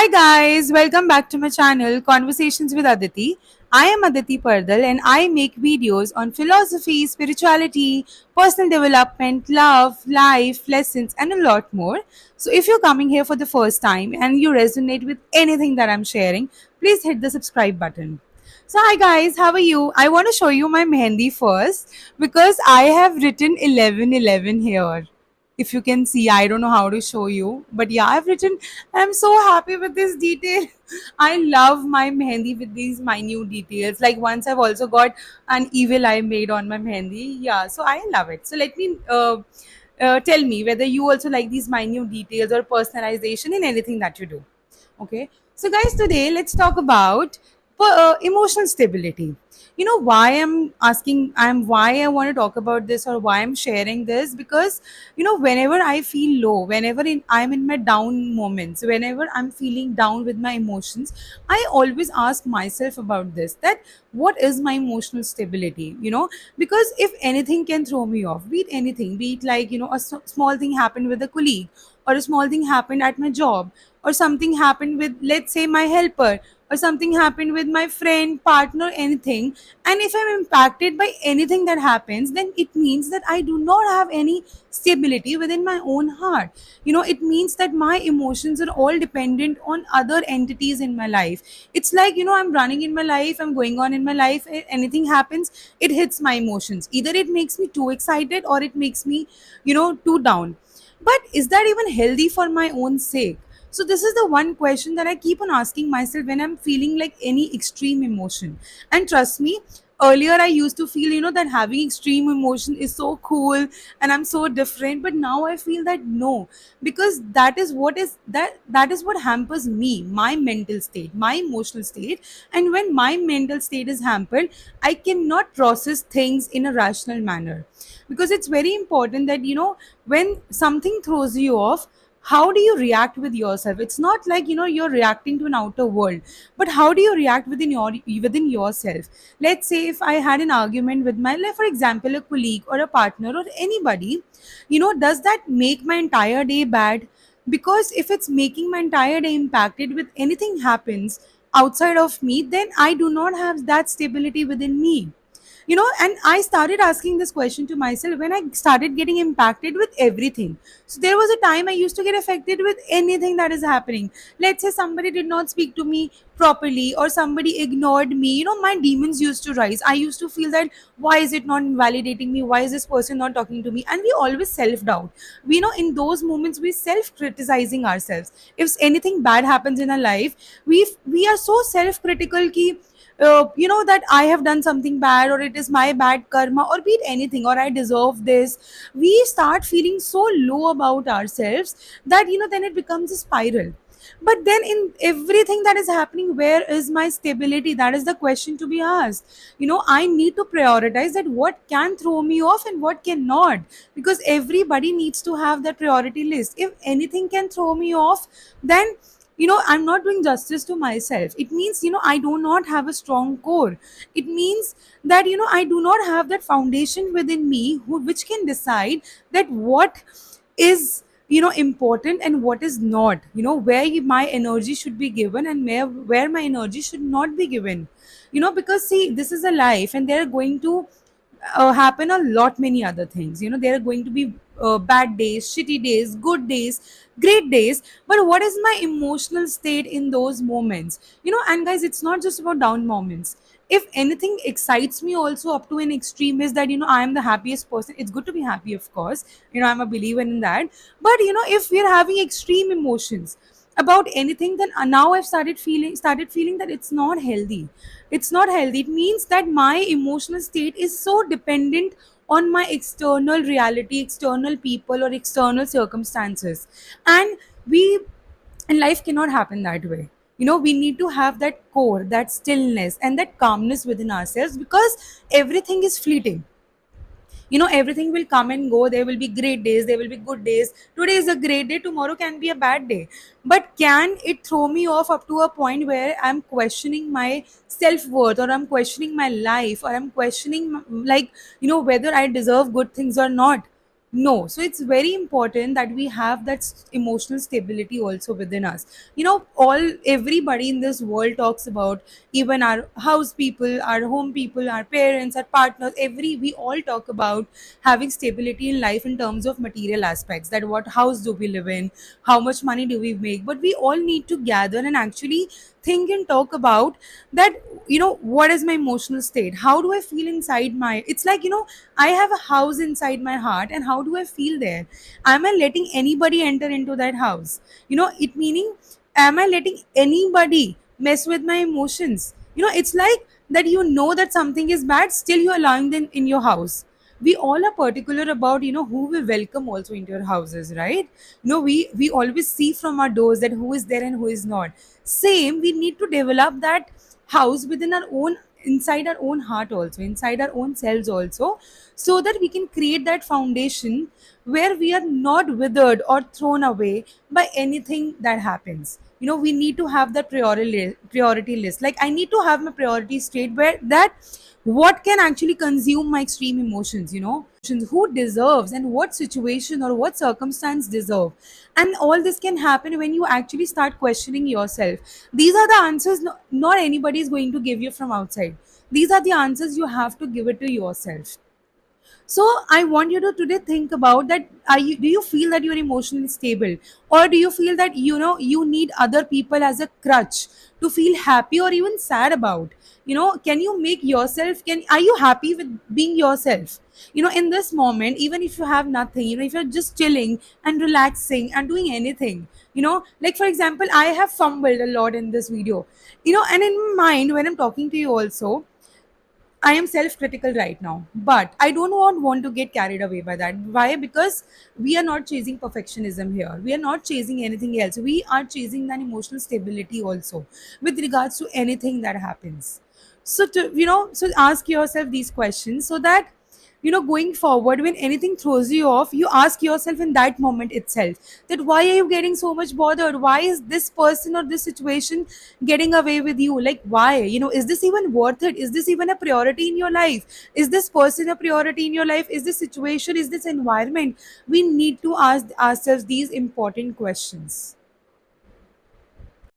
Hi guys, welcome back to my channel Conversations with Aditi. I am Aditi Pardal and I make videos on philosophy, spirituality, personal development, love, life, lessons and a lot more. So if you're coming here for the first time and you resonate with anything that I'm sharing, please hit the subscribe button. So hi guys, how are you? I want to show you my mehendi first because I have written 1111 here. If you can see, I don't know how to show you, but yeah, I've written. I'm so happy with this detail. I love my mehendi with these minute details. Like once I've also got an evil eye made on my mehendi. Yeah, so I love it. So let me tell me whether you also like these minute details or personalization in anything that you do. Okay, so guys, today let's talk about emotional stability. You know why I'm why I want to talk about this or why I'm sharing this, because whenever I feel low, I'm in my down moments, whenever I'm feeling down with my emotions, I always ask myself about this, that what is my emotional stability, because if anything can throw me off, be it anything, be it like small thing happened with a colleague, or a small thing happened at my job, or something happened with, let's say, my helper, or something happened with my friend, partner, anything, and if I'm impacted by anything that happens, then it means that I do not have any stability within my own heart. It means that my emotions are all dependent on other entities in my life. It's like, I'm running in my life, I'm going on in my life, anything happens, it hits my emotions. Either it makes me too excited or it makes me, too down. But is that even healthy for my own sake? So this is the one question that I keep on asking myself when I'm feeling like any extreme emotion. And trust me, earlier I used to feel, that having extreme emotion is so cool and I'm so different. But now I feel that no, because that is what hampers me, my mental state, my emotional state. And when my mental state is hampered, I cannot process things in a rational manner. Because it's very important that, when something throws you off, how do you react with yourself? It's not like, you're reacting to an outer world, but how do you react within yourself? Let's say if I had an argument with my, like, for example, a colleague or a partner or anybody, does that make my entire day bad? Because if it's making my entire day impacted with anything happens outside of me, then I do not have that stability within me. And I started asking this question to myself when I started getting impacted with everything. So there was a time I used to get affected with anything that is happening. Let's say somebody did not speak to me properly or somebody ignored me, my demons used to rise. I used to feel that, why is it not validating me, why is this person not talking to me? And we always self doubt. We know in those moments we self criticizing ourselves. If anything bad happens in our life, we are so self critical ki, that I have done something bad, or it is my bad karma, or be it anything, or I deserve this. We start feeling so low about ourselves that, then it becomes a spiral. But then in everything that is happening, where is my stability? That is the question to be asked. I need to prioritize that what can throw me off and what cannot, because everybody needs to have that priority list. If anything can throw me off, then I'm not doing justice to myself. It means, I do not have a strong core. It means that, I do not have that foundation within me which can decide that what is, important and what is not, where my energy should be given and where my energy should not be given. Because see, this is a life and there are going to happen a lot many other things. There are going to be bad days, shitty days, good days, great days. But what is my emotional state in those moments? And guys, it's not just about down moments. If anything excites me also up to an extreme, is that, I am the happiest person. It's good to be happy, of course. I'm a believer in that. But if we're having extreme emotions about anything, then now I've started feeling that it's not healthy. It's not healthy. It means that my emotional state is so dependent on my external reality, external people, or external circumstances. And we and life cannot happen that way. We need to have that core, that stillness, and that calmness within ourselves, because everything is fleeting. Everything will come and go. There will be great days, there will be good days. Today is a great day, tomorrow can be a bad day. But can it throw me off up to a point where I'm questioning my self-worth, or I'm questioning my life, or I'm questioning, like, whether I deserve good things or not? No, so it's very important that we have that emotional stability also within us. You know, all everybody in this world talks about, even our house people, our home people, our parents, our partners, every we all talk about having stability in life in terms of material aspects, that what house do we live in, how much money do we make, but we all need to gather and actually think and talk about that. You know, what is my emotional state, how do I feel inside my, it's like, you know, I have a house inside my heart, and how do I feel there? Am I letting anybody enter into that house? You know, it meaning, am I letting anybody mess with my emotions? You know, it's like that, you know that something is bad, still you're allowing them in your house. We all are particular about, you know, who we welcome also into our houses, right? You know, we always see from our doors that who is there and who is not. Same, we need to develop that house within our own, inside our own heart also, inside our own selves also, so that we can create that foundation where we are not withered or thrown away by anything that happens. You know, we need to have that priority list. Like, I need to have my priority straight, where that what can actually consume my extreme emotions, you know, who deserves and what situation or what circumstance deserve. And all this can happen when you actually start questioning yourself. These are the answers, not anybody is going to give you from outside. These are the answers you have to give it to yourself. So I want you to today think about that. Are you, do you feel that you're emotionally stable, or do you feel that, you know, you need other people as a crutch to feel happy or even sad about? You know, can you make yourself, can, are you happy with being yourself? You know, in this moment, even if you have nothing, you know, if you're just chilling and relaxing and doing anything, you know, like for example, I have fumbled a lot in this video, you know, and in my mind when I'm talking to you also, I am self-critical right now, but I don't want to get carried away by that. Why? Because we are not chasing perfectionism here. We are not chasing anything else. We are chasing that emotional stability also with regards to anything that happens. So to, you know, so ask yourself these questions, so that, you know, going forward, when anything throws you off, you ask yourself in that moment itself that why are you getting so much bothered? Why is this person or this situation getting away with you? Like, why? You know, is this even worth it? Is this even a priority in your life? Is this person a priority in your life? Is this situation, is this environment? We need to ask ourselves these important questions.